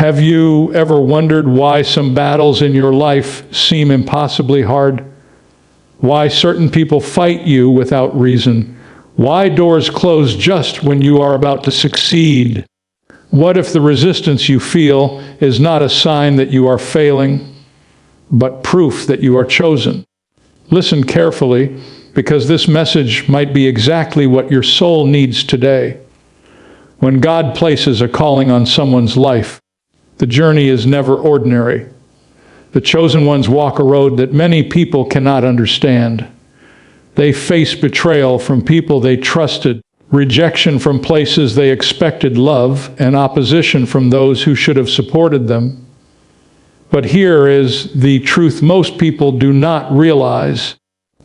Have you ever wondered why some battles in your life seem impossibly hard? Why certain people fight you without reason? Why doors close just when you are about to succeed? What if the resistance you feel is not a sign that you are failing, but proof that you are chosen? Listen carefully, because this message might be exactly what your soul needs today. When God places a calling on someone's life, the journey is never ordinary. The chosen ones walk a road that many people cannot understand. They face betrayal from people they trusted, rejection from places they expected love, and opposition from those who should have supported them. But here is the truth most people do not realize.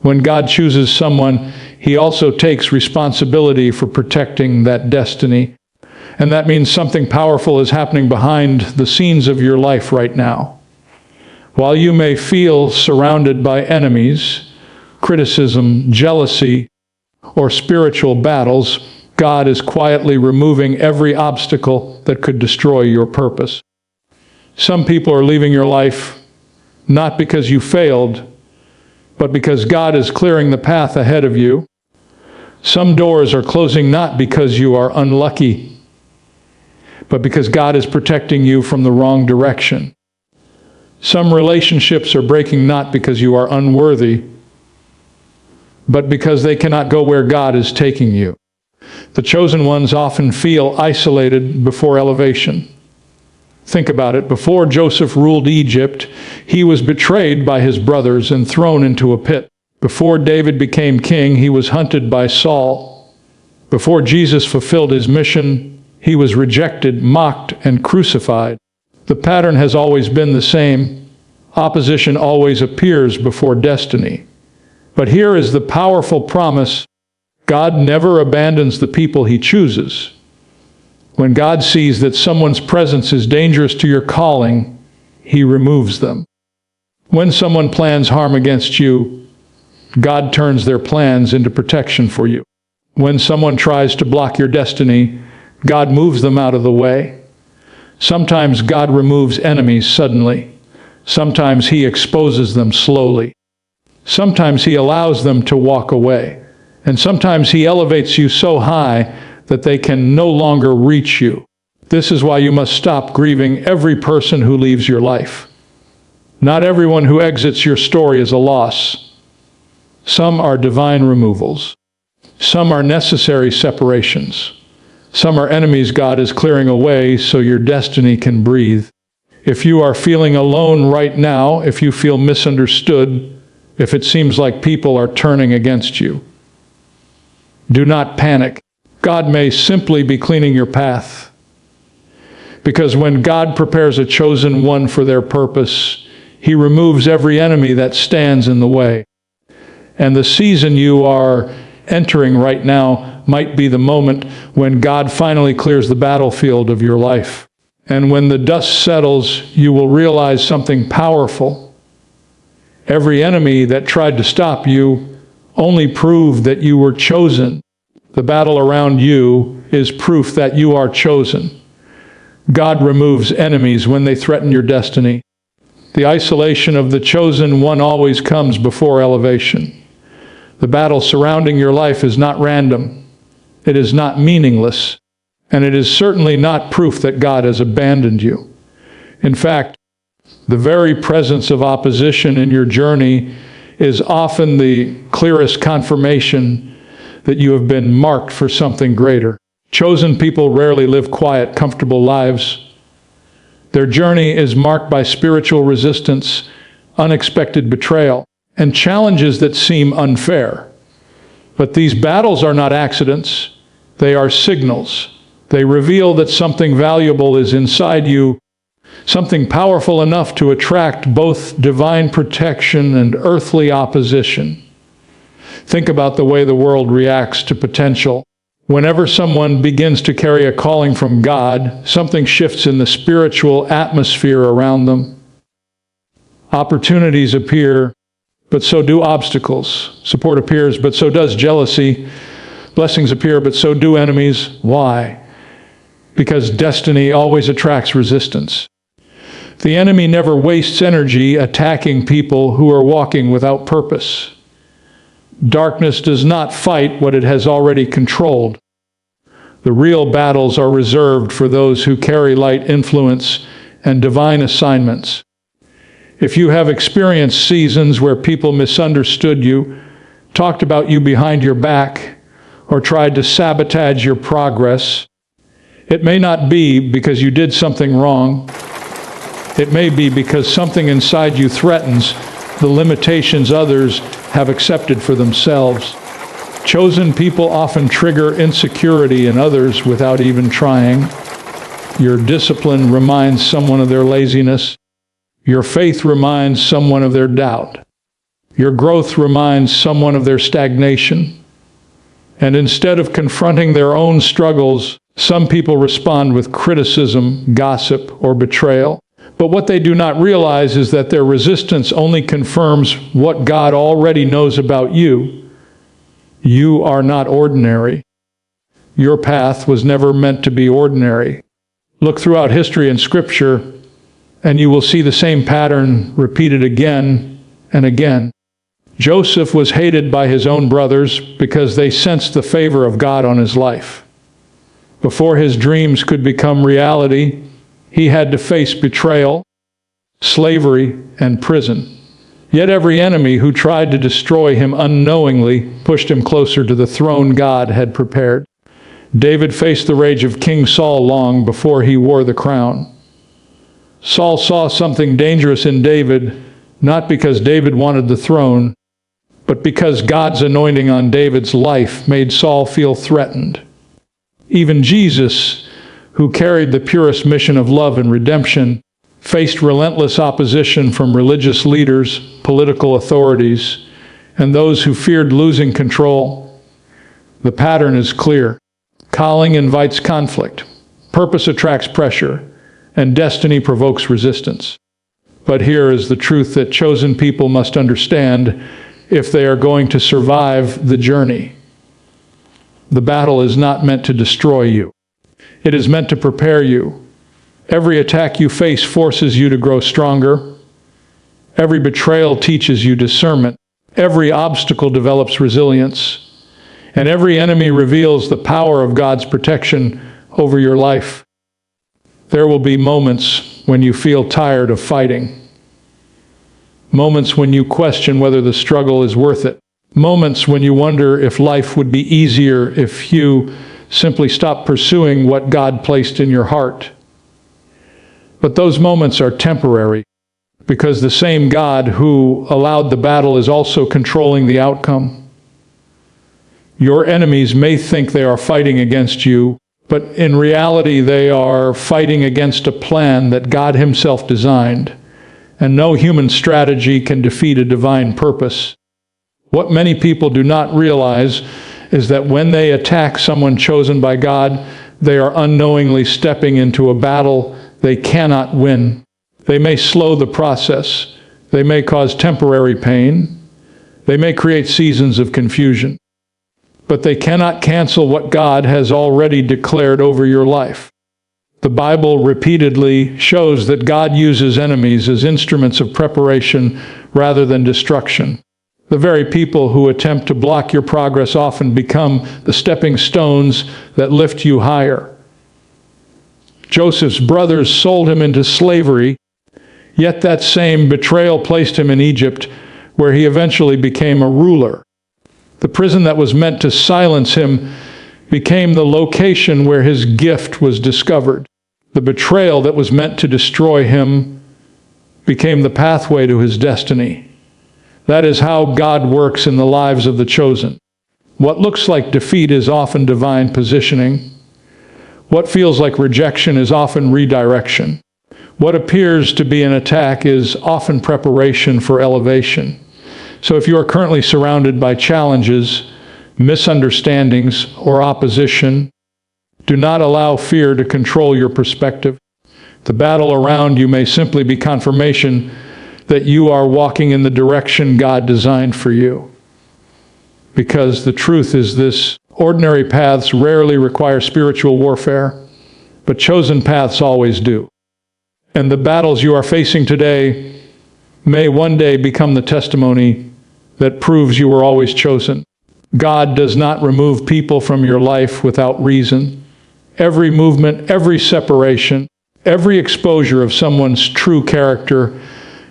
When God chooses someone, He also takes responsibility for protecting that destiny. And that means something powerful is happening behind the scenes of your life right now. While you may feel surrounded by enemies, criticism, jealousy, or spiritual battles, God is quietly removing every obstacle that could destroy your purpose. Some people are leaving your life not because you failed, but because God is clearing the path ahead of you. Some doors are closing not because you are unlucky, but because God is protecting you from the wrong direction. Some relationships are breaking not because you are unworthy, but because they cannot go where God is taking you. The chosen ones often feel isolated before elevation. Think about it. Before Joseph ruled Egypt, he was betrayed by his brothers and thrown into a pit. Before David became king, he was hunted by Saul. Before Jesus fulfilled his mission, he was rejected, mocked, and crucified. The pattern has always been the same. Opposition always appears before destiny. But here is the powerful promise: God never abandons the people He chooses. When God sees that someone's presence is dangerous to your calling, He removes them. When someone plans harm against you, God turns their plans into protection for you. When someone tries to block your destiny, God moves them out of the way. Sometimes God removes enemies suddenly. Sometimes He exposes them slowly. Sometimes He allows them to walk away. And sometimes He elevates you so high that they can no longer reach you. This is why you must stop grieving every person who leaves your life. Not everyone who exits your story is a loss. Some are divine removals. Some are necessary separations. Some are enemies God is clearing away so your destiny can breathe. If you are feeling alone right now, if you feel misunderstood, if it seems like people are turning against you, do not panic. God may simply be cleaning your path. Because when God prepares a chosen one for their purpose, He removes every enemy that stands in the way. And the season you are entering right now might be the moment when God finally clears the battlefield of your life. And when the dust settles, you will realize something powerful. Every enemy that tried to stop you only proved that you were chosen. The battle around you is proof that you are chosen. God removes enemies when they threaten your destiny. The isolation of the chosen one always comes before elevation. The battle surrounding your life is not random. It is not meaningless. And it is certainly not proof that God has abandoned you. In fact, the very presence of opposition in your journey is often the clearest confirmation that you have been marked for something greater. Chosen people rarely live quiet, comfortable lives. Their journey is marked by spiritual resistance, unexpected betrayal, and challenges that seem unfair. But these battles are not accidents. They are signals. They reveal that something valuable is inside you, something powerful enough to attract both divine protection and earthly opposition. Think about the way the world reacts to potential. Whenever someone begins to carry a calling from God, something shifts in the spiritual atmosphere around them. Opportunities appear, but so do obstacles. Support appears, but so does jealousy. Blessings appear, but so do enemies. Why? Because destiny always attracts resistance. The enemy never wastes energy attacking people who are walking without purpose. Darkness does not fight what it has already controlled. The real battles are reserved for those who carry light influence and divine assignments. If you have experienced seasons where people misunderstood you, talked about you behind your back, or tried to sabotage your progress, it may not be because you did something wrong. It may be because something inside you threatens the limitations others have accepted for themselves. Chosen people often trigger insecurity in others without even trying. Your discipline reminds someone of their laziness. Your faith reminds someone of their doubt. Your growth reminds someone of their stagnation. And instead of confronting their own struggles, some people respond with criticism, gossip, or betrayal. But what they do not realize is that their resistance only confirms what God already knows about you. You are not ordinary. Your path was never meant to be ordinary. Look throughout history and Scripture, and you will see the same pattern repeated again and again. Joseph was hated by his own brothers because they sensed the favor of God on his life. Before his dreams could become reality, he had to face betrayal, slavery, and prison. Yet every enemy who tried to destroy him unknowingly pushed him closer to the throne God had prepared. David faced the rage of King Saul long before he wore the crown. Saul saw something dangerous in David, not because David wanted the throne, but because God's anointing on David's life made Saul feel threatened. Even Jesus, who carried the purest mission of love and redemption, faced relentless opposition from religious leaders, political authorities, and those who feared losing control. The pattern is clear. Calling invites conflict, purpose attracts pressure, and destiny provokes resistance. But here is the truth that chosen people must understand if they are going to survive the journey. The battle is not meant to destroy you. It is meant to prepare you. Every attack you face forces you to grow stronger. Every betrayal teaches you discernment. Every obstacle develops resilience. And every enemy reveals the power of God's protection over your life. There will be moments when you feel tired of fighting. Moments when you question whether the struggle is worth it. Moments when you wonder if life would be easier if you simply stop pursuing what God placed in your heart. But those moments are temporary, because the same God who allowed the battle is also controlling the outcome. Your enemies may think they are fighting against you, but in reality they are fighting against a plan that God Himself designed, and no human strategy can defeat a divine purpose. What many people do not realize is that when they attack someone chosen by God, they are unknowingly stepping into a battle they cannot win. They may slow the process. They may cause temporary pain. They may create seasons of confusion. But they cannot cancel what God has already declared over your life. The Bible repeatedly shows that God uses enemies as instruments of preparation rather than destruction. The very people who attempt to block your progress often become the stepping stones that lift you higher. Joseph's brothers sold him into slavery, yet that same betrayal placed him in Egypt, where he eventually became a ruler. The prison that was meant to silence him became the location where his gift was discovered. The betrayal that was meant to destroy him became the pathway to his destiny. That is how God works in the lives of the chosen. What looks like defeat is often divine positioning. What feels like rejection is often redirection. What appears to be an attack is often preparation for elevation. So if you are currently surrounded by challenges, misunderstandings, or opposition, do not allow fear to control your perspective. The battle around you may simply be confirmation that you are walking in the direction God designed for you. Because the truth is this: ordinary paths rarely require spiritual warfare, but chosen paths always do. And the battles you are facing today may one day become the testimony that proves you were always chosen. God does not remove people from your life without reason. Every movement, every separation, every exposure of someone's true character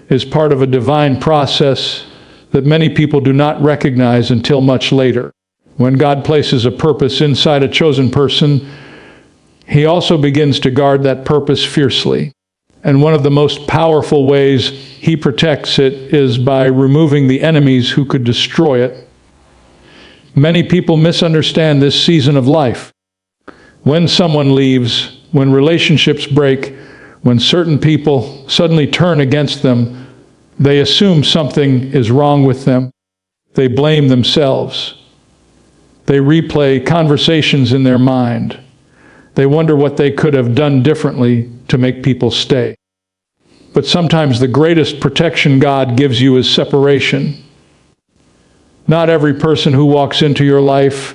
is part of a divine process that many people do not recognize until much later. When God places a purpose inside a chosen person, He also begins to guard that purpose fiercely. And one of the most powerful ways He protects it is by removing the enemies who could destroy it. Many people misunderstand this season of life. When someone leaves, when relationships break, when certain people suddenly turn against them, they assume something is wrong with them. They blame themselves. They replay conversations in their mind. They wonder what they could have done differently to make people stay. But sometimes the greatest protection God gives you is separation. Not every person who walks into your life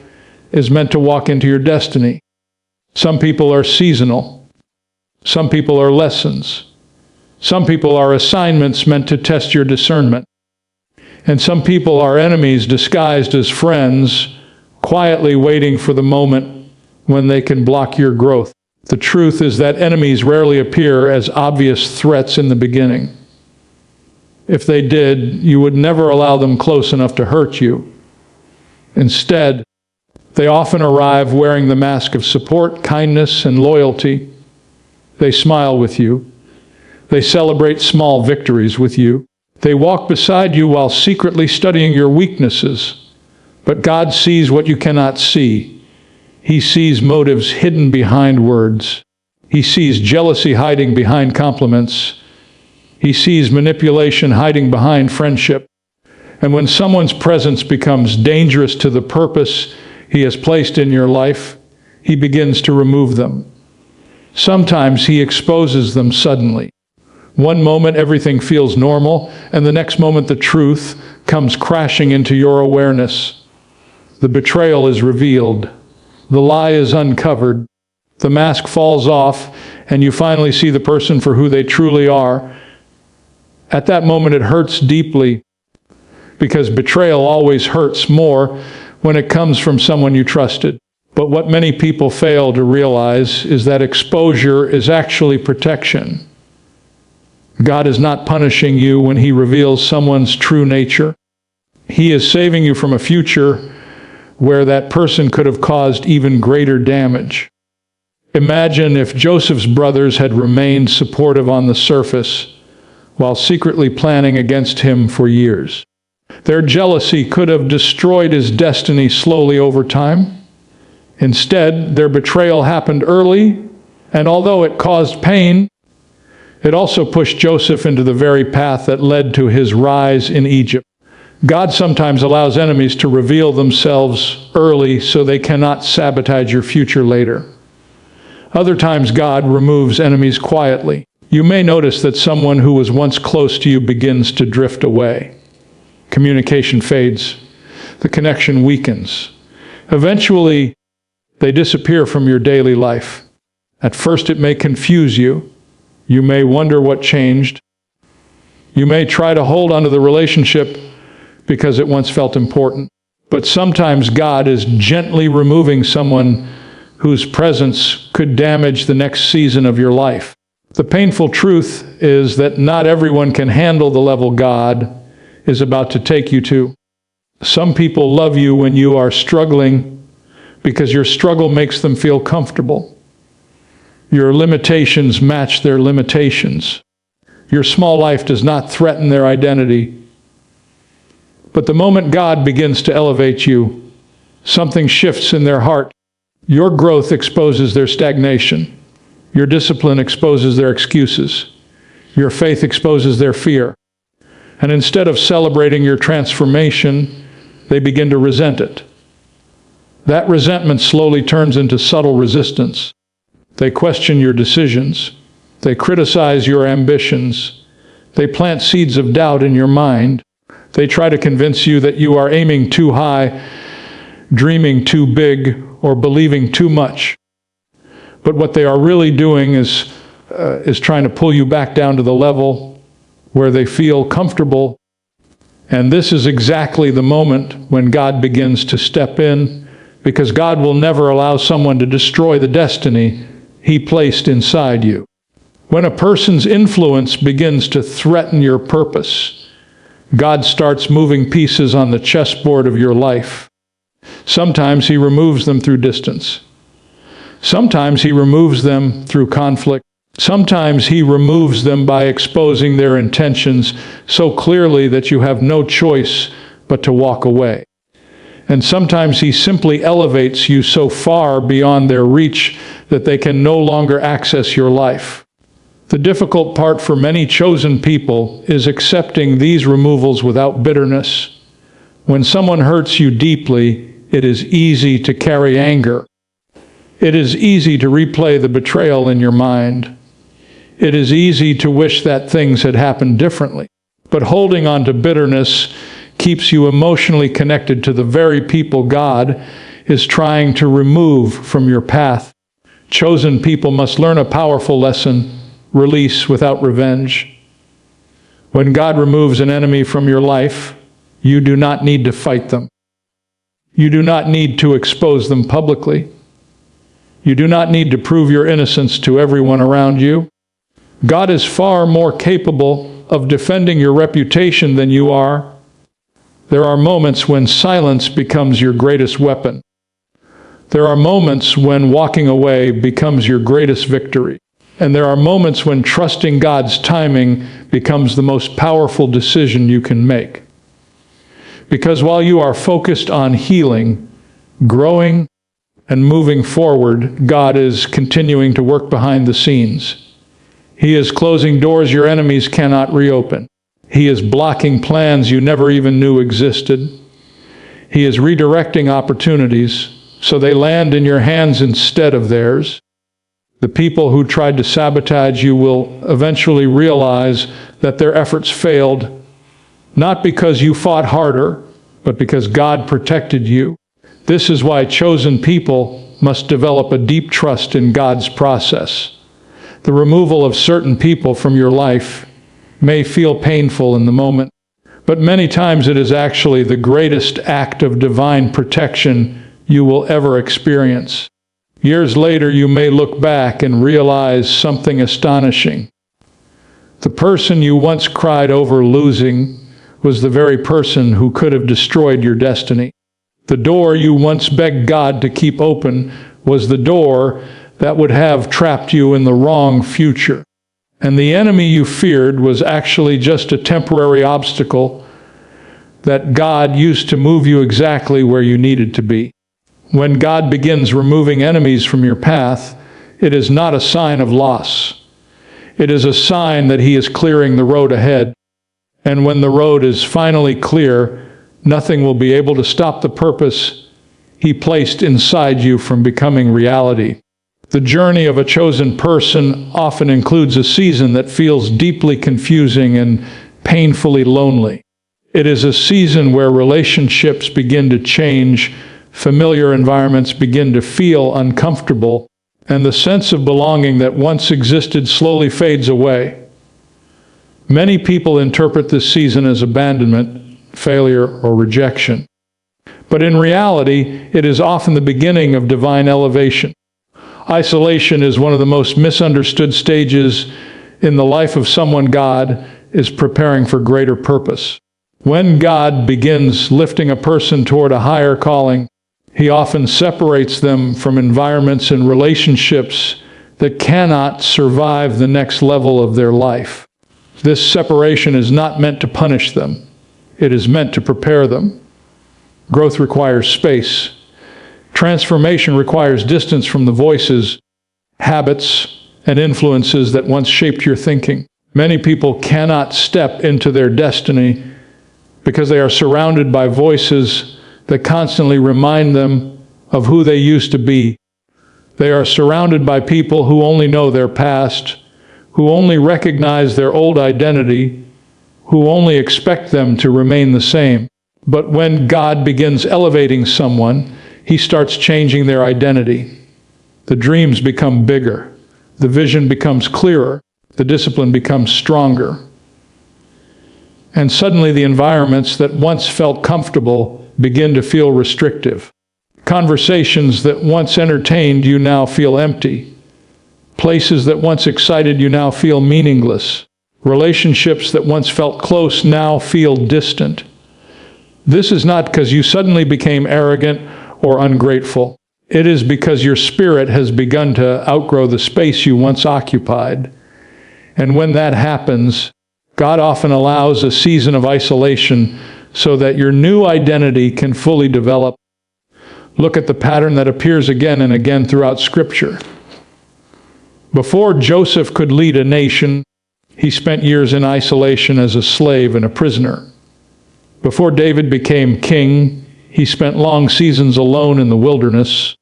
is meant to walk into your destiny. Some people are seasonal. Some people are lessons. Some people are assignments meant to test your discernment. And some people are enemies disguised as friends, quietly waiting for the moment when they can block your growth. The truth is that enemies rarely appear as obvious threats in the beginning. If they did, you would never allow them close enough to hurt you. Instead, they often arrive wearing the mask of support, kindness, and loyalty. They smile with you. They celebrate small victories with you. They walk beside you while secretly studying your weaknesses. But God sees what you cannot see. He sees motives hidden behind words. He sees jealousy hiding behind compliments. He sees manipulation hiding behind friendship. And when someone's presence becomes dangerous to the purpose He has placed in your life, He begins to remove them. Sometimes He exposes them suddenly. One moment everything feels normal, and the next moment the truth comes crashing into your awareness. The betrayal is revealed. The lie is uncovered. The mask falls off, and you finally see the person for who they truly are. At that moment it hurts deeply, because betrayal always hurts more when it comes from someone you trusted. But what many people fail to realize is that exposure is actually protection. God is not punishing you when He reveals someone's true nature. He is saving you from a future where that person could have caused even greater damage. Imagine if Joseph's brothers had remained supportive on the surface while secretly planning against him for years. Their jealousy could have destroyed his destiny slowly over time. Instead, their betrayal happened early, and although it caused pain, it also pushed Joseph into the very path that led to his rise in Egypt. God sometimes allows enemies to reveal themselves early so they cannot sabotage your future later. Other times God removes enemies quietly. You may notice that someone who was once close to you begins to drift away. Communication fades. The connection weakens. Eventually, they disappear from your daily life. At first it may confuse you. You may wonder what changed. You may try to hold onto the relationship because it once felt important. But sometimes God is gently removing someone whose presence could damage the next season of your life. The painful truth is that not everyone can handle the level God is about to take you to. Some people love you when you are struggling because your struggle makes them feel comfortable. Your limitations match their limitations. Your small life does not threaten their identity. But the moment God begins to elevate you, something shifts in their heart. Your growth exposes their stagnation. Your discipline exposes their excuses. Your faith exposes their fear. And instead of celebrating your transformation, they begin to resent it. That resentment slowly turns into subtle resistance. They question your decisions. They criticize your ambitions. They plant seeds of doubt in your mind. They try to convince you that you are aiming too high, dreaming too big, or believing too much. But what they are really doing is is trying to pull you back down to the level where they feel comfortable. And this is exactly the moment when God begins to step in, because God will never allow someone to destroy the destiny He placed inside you. When a person's influence begins to threaten your purpose, God starts moving pieces on the chessboard of your life. Sometimes He removes them through distance. Sometimes He removes them through conflict. Sometimes He removes them by exposing their intentions so clearly that you have no choice but to walk away. And sometimes He simply elevates you so far beyond their reach that they can no longer access your life. The difficult part for many chosen people is accepting these removals without bitterness. When someone hurts you deeply, it is easy to carry anger. It is easy to replay the betrayal in your mind. It is easy to wish that things had happened differently. But holding on to bitterness keeps you emotionally connected to the very people God is trying to remove from your path. Chosen people must learn a powerful lesson: release without revenge. When God removes an enemy from your life, you do not need to fight them. You do not need to expose them publicly. You do not need to prove your innocence to everyone around you. God is far more capable of defending your reputation than you are. There are moments when silence becomes your greatest weapon. There are moments when walking away becomes your greatest victory. And there are moments when trusting God's timing becomes the most powerful decision you can make. Because while you are focused on healing, growing, and moving forward, God is continuing to work behind the scenes. He is closing doors your enemies cannot reopen. He is blocking plans you never even knew existed. He is redirecting opportunities so they land in your hands instead of theirs. The people who tried to sabotage you will eventually realize that their efforts failed, not because you fought harder, but because God protected you. This is why chosen people must develop a deep trust in God's process. The removal of certain people from your life may feel painful in the moment, but many times it is actually the greatest act of divine protection you will ever experience. Years later, you may look back and realize something astonishing. The person you once cried over losing was the very person who could have destroyed your destiny. The door you once begged God to keep open was the door that would have trapped you in the wrong future. And the enemy you feared was actually just a temporary obstacle that God used to move you exactly where you needed to be. When God begins removing enemies from your path, it is not a sign of loss. It is a sign that He is clearing the road ahead. And when the road is finally clear, nothing will be able to stop the purpose He placed inside you from becoming reality. The journey of a chosen person often includes a season that feels deeply confusing and painfully lonely. It is a season where relationships begin to change, familiar environments begin to feel uncomfortable, and the sense of belonging that once existed slowly fades away. Many people interpret this season as abandonment, failure, or rejection. But in reality, it is often the beginning of divine elevation. Isolation is one of the most misunderstood stages in the life of someone God is preparing for greater purpose. When God begins lifting a person toward a higher calling, He often separates them from environments and relationships that cannot survive the next level of their life. This separation is not meant to punish them. It is meant to prepare them. Growth requires space. Transformation requires distance from the voices, habits, and influences that once shaped your thinking. Many people cannot step into their destiny because they are surrounded by voices that constantly remind them of who they used to be. They are surrounded by people who only know their past, who only recognize their old identity, who only expect them to remain the same. But when God begins elevating someone, He starts changing their identity. The dreams become bigger. The vision becomes clearer. The discipline becomes stronger. And suddenly the environments that once felt comfortable begin to feel restrictive. Conversations that once entertained you now feel empty. Places that once excited you now feel meaningless. Relationships that once felt close now feel distant. This is not because you suddenly became arrogant or ungrateful. It is because your spirit has begun to outgrow the space you once occupied. And when that happens, God often allows a season of isolation so that your new identity can fully develop. Look at the pattern that appears again and again throughout Scripture. Before Joseph could lead a nation, he spent years in isolation as a slave and a prisoner. Before David became king, he spent long seasons alone in the wilderness,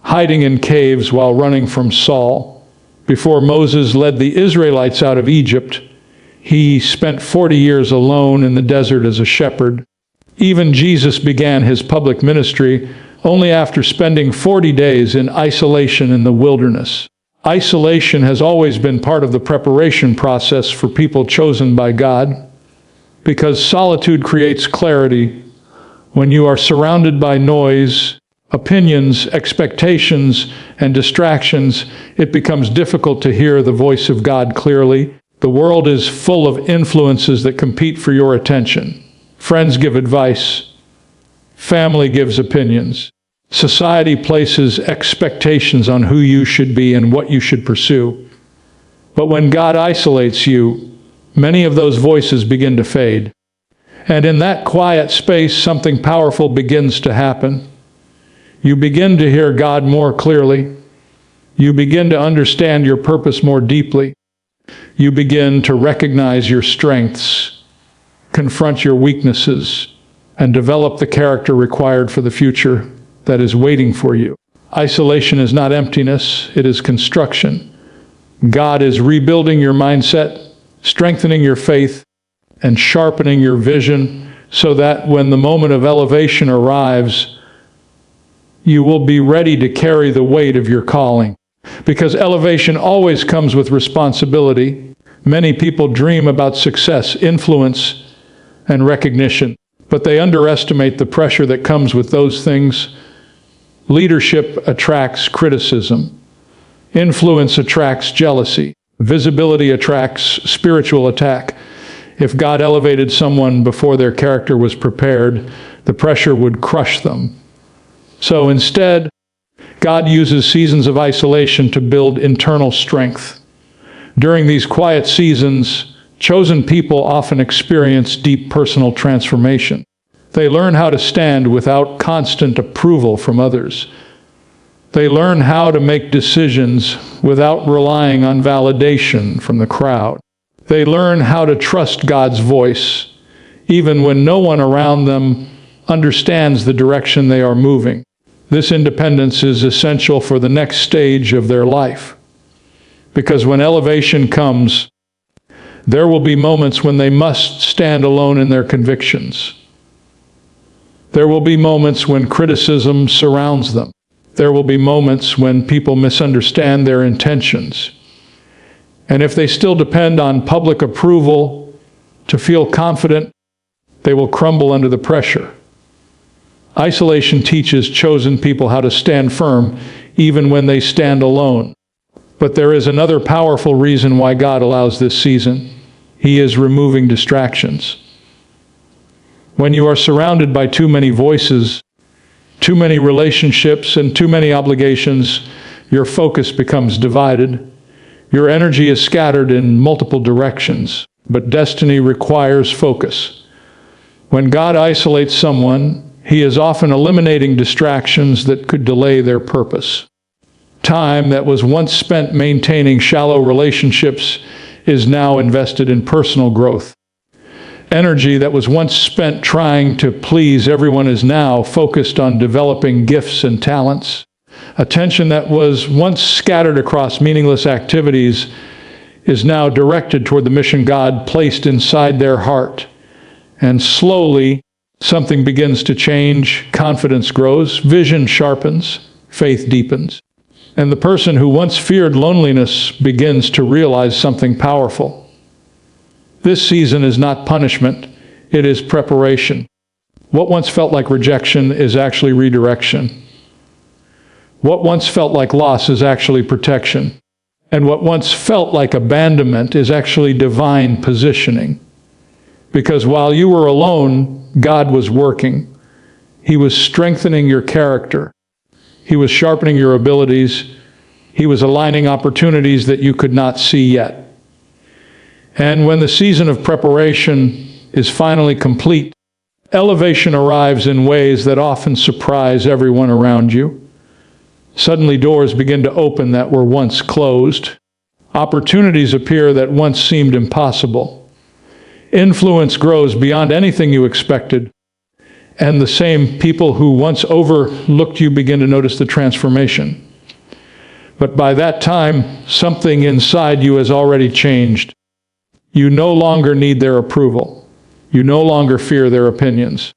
hiding in caves while running from Saul. Before Moses led the Israelites out of Egypt, he spent 40 years alone in the desert as a shepherd. Even Jesus began his public ministry only after spending 40 days in isolation in the wilderness. Isolation has always been part of the preparation process for people chosen by God, because solitude creates clarity. When you are surrounded by noise, opinions, expectations, and distractions, it becomes difficult to hear the voice of God clearly. The world is full of influences that compete for your attention. Friends give advice. Family gives opinions. Society places expectations on who you should be and what you should pursue. But when God isolates you, many of those voices begin to fade. And in that quiet space, something powerful begins to happen. You begin to hear God more clearly. You begin to understand your purpose more deeply. You begin to recognize your strengths, confront your weaknesses, and develop the character required for the future that is waiting for you. Isolation is not emptiness, it is construction. God is rebuilding your mindset, strengthening your faith, and sharpening your vision so that when the moment of elevation arrives, you will be ready to carry the weight of your calling. Because elevation always comes with responsibility. Many people dream about success, influence, and recognition, but they underestimate the pressure that comes with those things. Leadership attracts criticism. Influence attracts jealousy. Visibility attracts spiritual attack. If God elevated someone before their character was prepared, the pressure would crush them. So instead, God uses seasons of isolation to build internal strength. During these quiet seasons, chosen people often experience deep personal transformation. They learn how to stand without constant approval from others. They learn how to make decisions without relying on validation from the crowd. They learn how to trust God's voice, even when no one around them understands the direction they are moving. This independence is essential for the next stage of their life. Because when elevation comes, there will be moments when they must stand alone in their convictions. There will be moments when criticism surrounds them. There will be moments when people misunderstand their intentions. And if they still depend on public approval to feel confident, they will crumble under the pressure. Isolation teaches chosen people how to stand firm even when they stand alone. But there is another powerful reason why God allows this season. He is removing distractions. When you are surrounded by too many voices, too many relationships, and too many obligations, your focus becomes divided. Your energy is scattered in multiple directions, but destiny requires focus. When God isolates someone, He is often eliminating distractions that could delay their purpose. Time that was once spent maintaining shallow relationships is now invested in personal growth. Energy that was once spent trying to please everyone is now focused on developing gifts and talents. Attention that was once scattered across meaningless activities is now directed toward the mission God placed inside their heart. And slowly, something begins to change, confidence grows, vision sharpens, faith deepens. And the person who once feared loneliness begins to realize something powerful. This season is not punishment, it is preparation. What once felt like rejection is actually redirection. What once felt like loss is actually protection. And what once felt like abandonment is actually divine positioning. Because while you were alone, God was working. He was strengthening your character. He was sharpening your abilities. He was aligning opportunities that you could not see yet. And when the season of preparation is finally complete, elevation arrives in ways that often surprise everyone around you. Suddenly doors begin to open that were once closed. Opportunities appear that once seemed impossible. Influence grows beyond anything you expected. And the same people who once overlooked you begin to notice the transformation. But by that time, something inside you has already changed. You no longer need their approval. You no longer fear their opinions.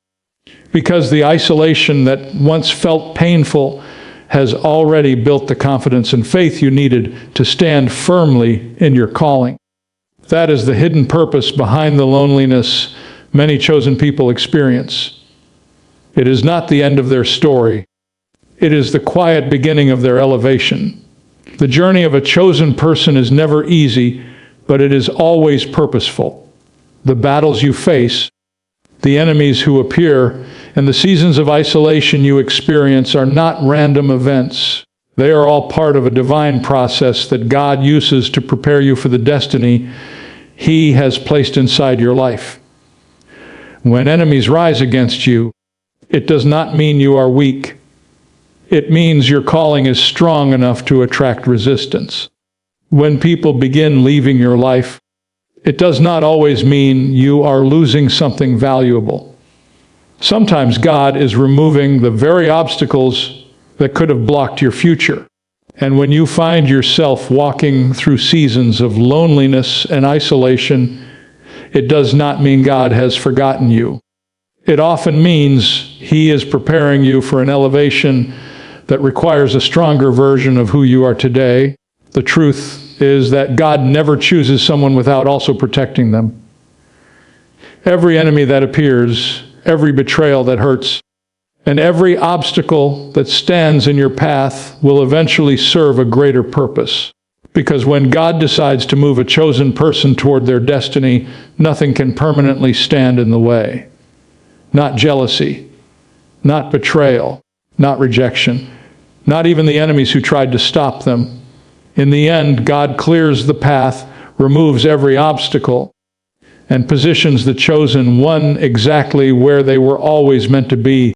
Because the isolation that once felt painful has already built the confidence and faith you needed to stand firmly in your calling. That is the hidden purpose behind the loneliness many chosen people experience. It is not the end of their story. It is the quiet beginning of their elevation. The journey of a chosen person is never easy, but it is always purposeful. The battles you face, the enemies who appear, and the seasons of isolation you experience are not random events. They are all part of a divine process that God uses to prepare you for the destiny He has placed inside your life. When enemies rise against you, it does not mean you are weak. It means your calling is strong enough to attract resistance. When people begin leaving your life, it does not always mean you are losing something valuable. Sometimes God is removing the very obstacles that could have blocked your future. And when you find yourself walking through seasons of loneliness and isolation, it does not mean God has forgotten you. It often means He is preparing you for an elevation that requires a stronger version of who you are today. The truth is that God never chooses someone without also protecting them. Every enemy that appears, every betrayal that hurts, and every obstacle that stands in your path will eventually serve a greater purpose. Because when God decides to move a chosen person toward their destiny, nothing can permanently stand in the way. Not jealousy, not betrayal, not rejection, not even the enemies who tried to stop them. In the end, God clears the path, removes every obstacle, and positions the chosen one exactly where they were always meant to be.